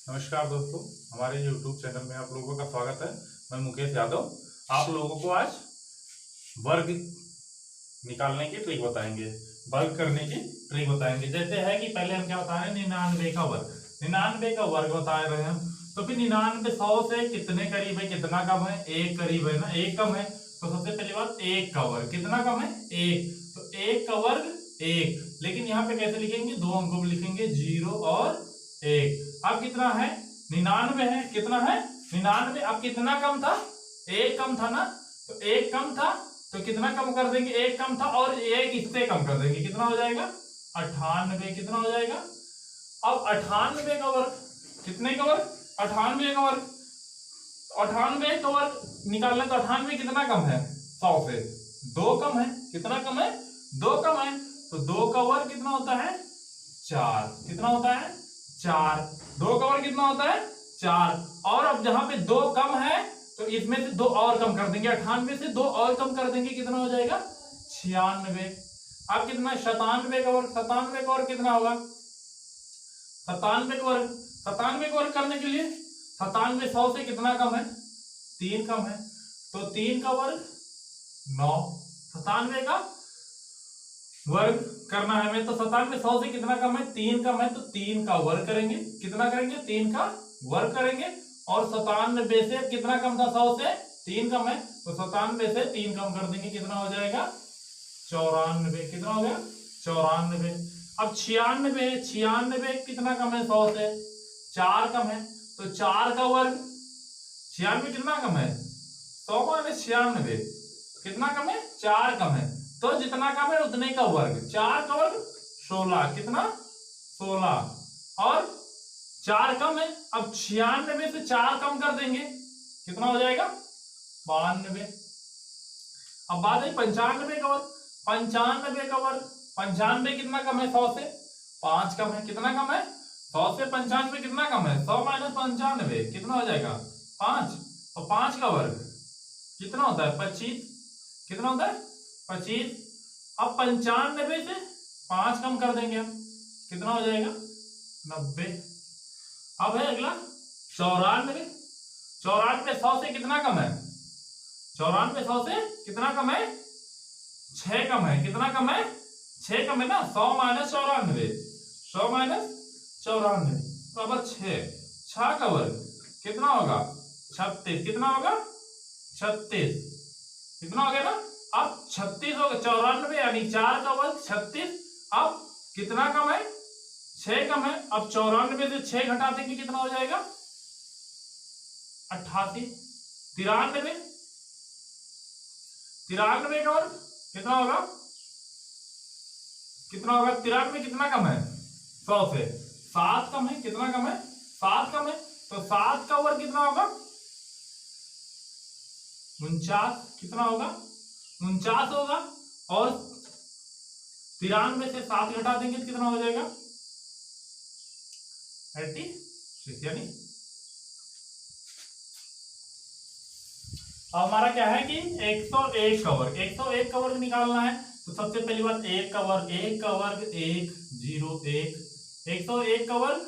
नमस्कार दोस्तों, हमारे YouTube चैनल में आप लोगों का स्वागत है। मैं मुकेश यादव आप लोगों को आज वर्ग निकालने की ट्रिक बताएंगे, वर्ग करने की ट्रिक बताएंगे। जैसे है कि पहले हम क्या बता रहे हैं, 99 का वर्ग, 99 का वर्ग बता रहे हैं हम। तो फिर 99 100 से कितने करीब है, कितना कम है, एक करीब है ना, एक कम है। तो सबसे पहली बात, एक का वर्ग कितना कम है, एक। तो एक का वर्ग एक, लेकिन यहाँ पे कैसे लिखेंगे, दो अंकों में लिखेंगे, 0 और 1। अब कितना है, 99 है, कितना है 99। अब कितना कम था, एक कम था ना, तो एक कम था तो कितना कम कर देंगे, एक कम था और एक इससे कम कर देंगे, कितना हो जाएगा 98। कितना हो जाएगा, अब 98 का वर्ग, कितने का वर्ग, 98 का वर्ग। 98 का वर्ग निकालना, तो 98 कितना कम है 100 से, 2 कम है, कितना कम है 2 कम है। तो 2 का वर्ग कितना होता है 4, कितना होता है 4। 2 का वर्ग कितना होता है 4। और अब जहां पे 2 कम है तो इसमें से 2 और कम कर देंगे, 98 से 2 और कम कर देंगे, कितना हो जाएगा 96। अब कितना 97 का वर्ग, 97 का वर्ग कितना होगा 97 का वर्ग, 97 का वर्ग करने के लिए 97 100 से कितना कम है, 3 कम है, तो 3 का वर्ग 9। 97 का वर्ग करना है हमें, तो 97 100 से कितना कम है, 3 कम है, तो 3 का वर्ग करेंगे, कितना करेंगे 3 का वर्ग करेंगे। और 97 से कितना कम था 100 से, 3 कम है, तो 97 से 3 कम कर देंगे, कितना हो जाएगा 94। कितना हो गया 94। अब 96 है, 96 कितना कम है 100 से, 4 कम है, तो 4 का वर्ग, 96 कितना कम है 100 माइनस 96 कितना कम है 4 कम है, तो जितना कम है उतने का वर्ग, 4 का वर्ग 16, कितना 16। और 4 कम है, अब 96 से 4 कम कर देंगे, कितना हो जाएगा 92। अब बात है 95 का वर्ग, 95 का वर्ग, 95 कितना कम है 100 से, 5 कम है, कितना कम है 100 से 95 कितना कम है, 100 माइनस 95 कितना हो जाएगा 5। और 5 का वर्ग कितना होता है 25, कितना होता है 25। अब 95 से 5 कम कर देंगे हम, कितना हो जाएगा 90। अब है अगला 94, 94 100 से कितना कम है, 94 100 से कितना कम है 6 कम है, कितना कम है 6 कम है ना, 100 माइनस 94, 100 माइनस 94 बराबर 6। 6 का वर्ग कितना होगा 36, कितना होगा 36, कितना हो गया ना। अब 36 हो गया, 94 यानी 4 का वर्ग 36। अब कितना कम है 6 कम है, अब 94 से 6 घटा देंगे, कितना हो जाएगा 88। 93, 93 का वर्ग कितना होगा, कितना होगा 93 कितना कम है 100 से, 7 कम है, कितना कम है 7 कम है, तो 7 का वर्ग कितना होगा 49, कितना होगा 49 होगा। और 93 से 7 घटा देंगे तो कितना हो जाएगा 86। यानी अब हमारा क्या है कि 101 का वर्ग, 101 का वर्ग निकालना है। तो सबसे पहली बात 1 का वर्ग, 1 का वर्ग 1 0 1, 101 का वर्ग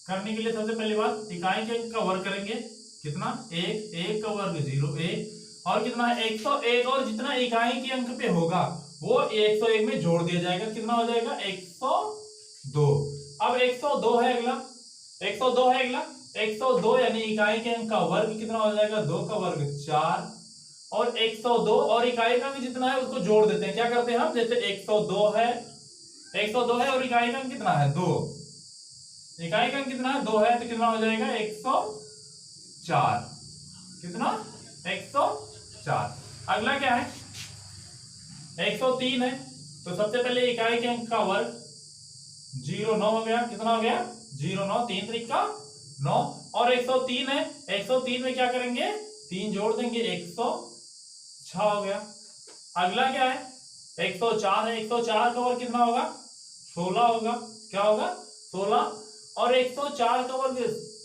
करने के लिए सबसे पहली बात इकाई के अंक का वर्ग करेंगे, कितना 1, 1 का वर्ग 0 1, और कितना है 101, और जितना इकाई के अंक पे होगा वो 101 में जोड़ दिया जाएगा, कितना हो जाएगा 102। अब 102 है अगला, 102 है अगला, 102 यानी इकाई के अंक का वर्ग कितना हो जाएगा, 2 का वर्ग 4, और 102 और इकाई का अंक जितना है उसको जोड़ देते हैं। क्या करते हैं हम, जैसे 102 है, 102 है और इकाई का अंक कितना है 2, इकाई का अंक कितना है 2 है, तो कितना हो जाएगा 104, कितना 104। अगला क्या है 103 है, तो सबसे पहले इकाई के अंक का वर्ग 0 9 हो गया, कितना हो गया 0 9, 3 3 का 9, और 103 है, 103 में क्या करेंगे 3 जोड़ देंगे, 106 हो गया। अगला क्या है 104 है, 104 का वर्ग कितना होगा 16 होगा, क्या होगा 16, और 104 का वर्ग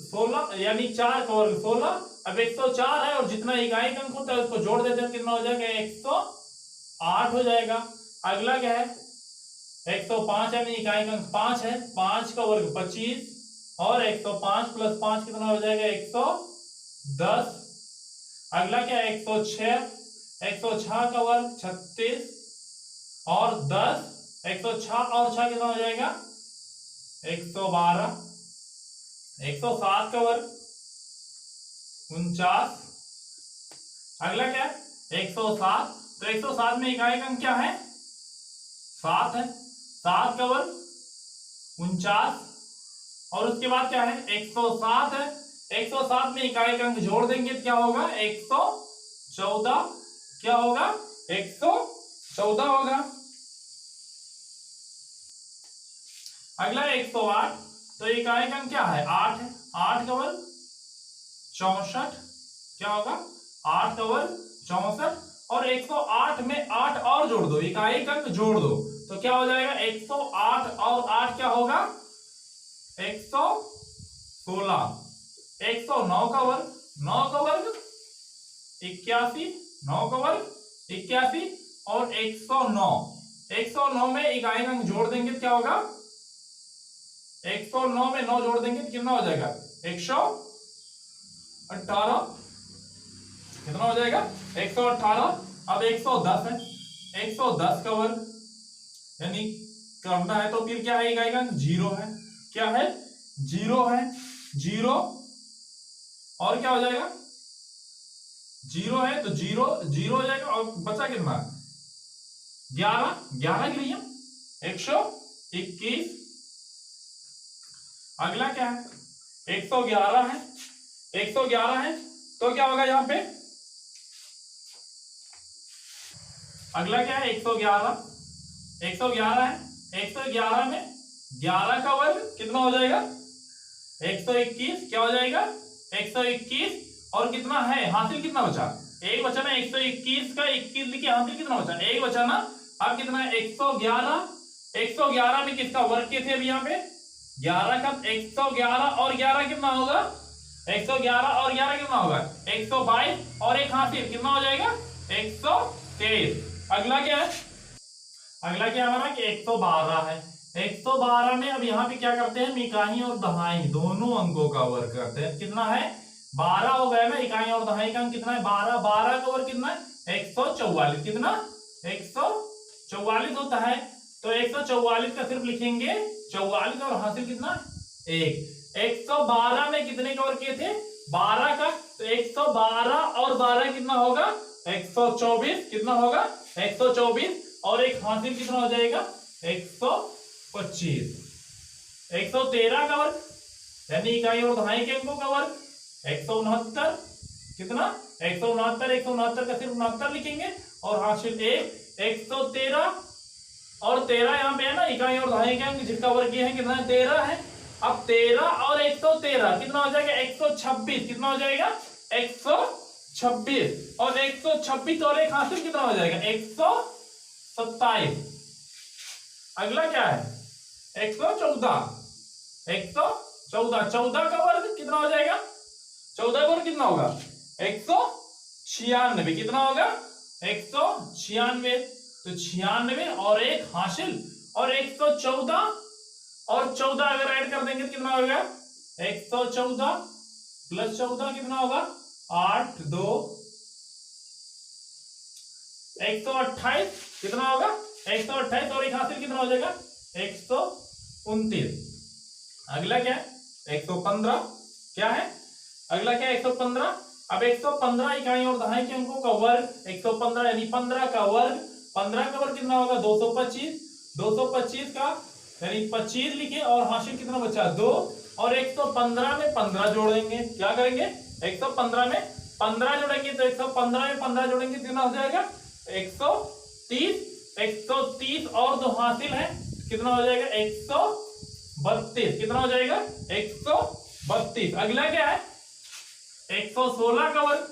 16 यानी 4 का वर्ग 16। अब 104 है और जितना इकाई का अंक होता है उसको जोड़ देते हैं, कितना हो जाएगा 108 हो जाएगा। अगला क्या है 105 यानी इकाई का अंक 5 है, 5 का वर्ग 25, और 105 प्लस 5 कितना हो जाएगा 110। अगला क्या है 106, 106 का वर्ग 36 और 10, 106 और 6 कितना हो जाएगा 112। 107 का वर्ग 49। अगला क्या है 107, तो 107 में इकाई अंक क्या है 7 है, 7 का वर्ग 49। और उसके बाद क्या है 107 है, 107 में इकाई अंक जोड़ देंगे तो क्या होगा 114। क्या होगा 114 होगा। अगला 108, तो इकाई अंक क्या है 8 है, 8 का वर्ग 64। क्या होगा 8 का वर्ग 64 और 108 में 8 और जोड़ दो, इकाई अंक जोड़ दो तो क्या हो जाएगा 108 और 8 क्या होगा 116। 109 का वर्ग 9 का वर्ग 81, 9 का वर्ग 81 और 109, 109 में इकाई अंक जोड़ देंगे तो क्या होगा 109 में 9 जोड़ देंगे तो कितना हो जाएगा 118। कितना हो जाएगा 118। अब 110 है, 110 का वर्ग यानी करना है तो फिर क्या है इकाई अंक 0 है। क्या है 0 है, 0 और क्या हो जाएगा 0 है तो 0 0 हो जाएगा और बचा कितना 11, 11 के लिए 121। अगला क्या है 111 है, 111 है तो क्या होगा यहां पे अगला क्या है 111, 111 है, 111 में 11 का वर्ग कितना हो जाएगा 121। क्या हो जाएगा 121 और कितना है हासिल कितना बचा एक बचा ना 121 का 21 लिखे हासिल कितना बचा एक बचा ना। अब कितना है 111, 111 में किसका वर्ग के थे अभी यहाँ पे 11 का 111 और 11 कितना होगा 111 और 11 कितना होगा 122 और एक हासिल कितना हो जाएगा 123। अगला क्या है अगला क्या हमारा कि 112 है, 112 में अब यहाँ पे क्या करते हैं इकाई और दहाई दोनों अंकों का वर्ग करते हैं। कितना है 12 हो गया ना, इकाई और दहाई का अंक कितना है 12, 12 का वर्ग कितना है 144। कितना 144 होता है तो 144 का सिर्फ लिखेंगे 44 और हासिल कितना 1। 112 में कितने का वर्ग किए थे 12 का तो 112 और 12 कितना होगा 124। कितना होगा 124 और एक हासिल कितना हो जाएगा 125। 113 का वर्ग यानी इकाई और दहाई के अंकों का वर्ग 169। कितना 169, 169 का सिर्फ 69 लिखेंगे और हासिल 113 और 13 यहाँ पे है ना इकाई और दहाई के अंक जिसका वर्ग ये है कितना है 13 है। अब 13 और 113 कितना हो जाएगा 126। कितना हो जाएगा 126 और 126 और एक हासिल कितना हो जाएगा 127। अगला क्या है 114, 114, 14 का वर्ग कितना हो जाएगा 14 का वर्ग कितना होगा 196। कितना होगा 196 तो 96 और एक हासिल और 114 और 14 अगर ऐड कर देंगे तो कितना होगा 114 प्लस 14 कितना होगा 8, 2 128। कितना होगा 128 और एक हासिल कितना हो जाएगा 129। अगला क्या है 115। क्या है अगला क्या है 115। अब 115 इकाई और दहाई के अंकों का वर्ग 115 यानी 15 का वर्ग 15 का वर्ग कितना होगा 225। 225 का यानी 25 लिखे और हासिल कितना बचा 2 और 115 में 15 जोड़ेंगे। क्या करेंगे 115 में 15 जोड़ेंगे तो 115 में 15 जोड़ेंगे कितना हो जाएगा 130। 130 और दो हासिल है कितना हो जाएगा 132। कितना हो जाएगा 132। अगला क्या है 116 का वर्ग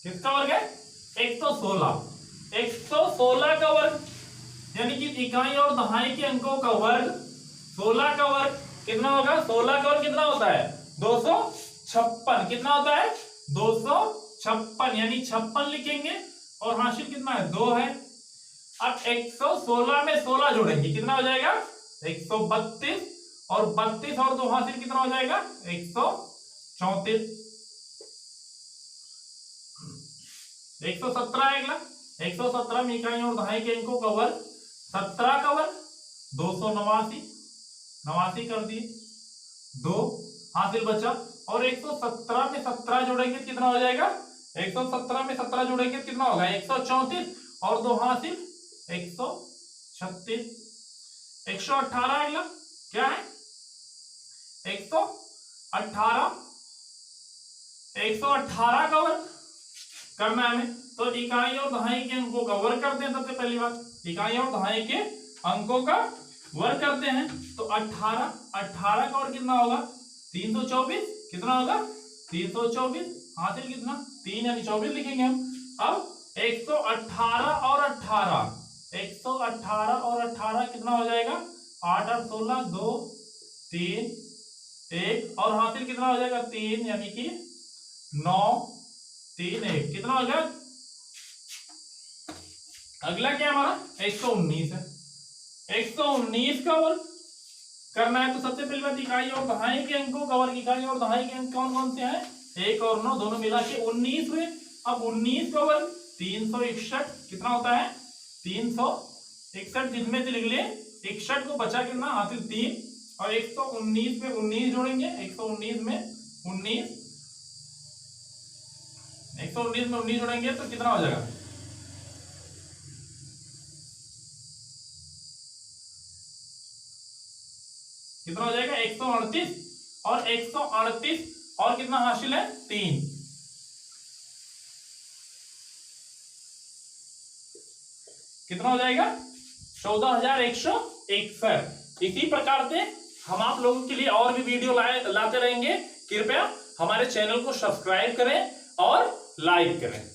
किसका वर्ग है 116। 116 का वर्ग यानी कि इकाई और दहाई के अंकों का वर्ग 16 का वर्ग कितना होगा 16 का वर्ग कितना होता है 256। कितना होता है 256 यानी 56 लिखेंगे और हासिल कितना है 2 है। अब 116 में 16 जोड़ेंगे, कितना हो जाएगा 132, और 32 और 2 हासिल कितना हो जाएगा 134। 117 अगला, 117 में इकाई और दहाई के अंकों का वर्ग, 17 का वर्ग 289, 89 कर दिए, 2 हासिल बचा, और 117 में 17 जोड़ेंगे कितना हो जाएगा 117 में 17 जोड़ेंगे कितना होगा 134, और 2 हासिल 136। 118 अगला क्या है 118, 118 का वर्ग करना है हमें, तो इकाई और दहाई के अंकों का वर्ग करते हैं। सबसे पहली बात इकाई और दहाई के अंकों का वर्ग करते हैं, तो 18, 18 का वर्ग कितना होगा 324, कितना होगा 324, हासिल कितना 3 यानी 24 लिखेंगे हम। अब 118 और 18, 118 और 18 कितना हो जाएगा 8 और 16, 2 3 1, और हासिल कितना हो जाएगा 3 यानी कि 9 3 1, कितना हो गया। अगला क्या हमारा 119 है, 119 का वर्ग करना है, तो सबसे पहले बात इकाई और दहाई के अंकों का वर्ग, इकाई और दहाई के अंक कौन कौन से हैं 1 और 9 दोनों मिला के 19 हुए। अब 19 का वर्ग 361, कितना होता है 361, जिसमें से लिख लिए 61 को बचा कितना हासिल 3, और 119 में 19 जोड़ेंगे, 119 में 19, 119 में 19 जोड़ेंगे तो कितना हो जाएगा कितना हो जाएगा 138, और 138 और कितना हासिल है 3, कितना हो जाएगा 14,161। इसी प्रकार से हम आप लोगों के लिए और भी वीडियो लाते रहेंगे। कृपया हमारे चैनल को सब्सक्राइब करें और लाइक करें।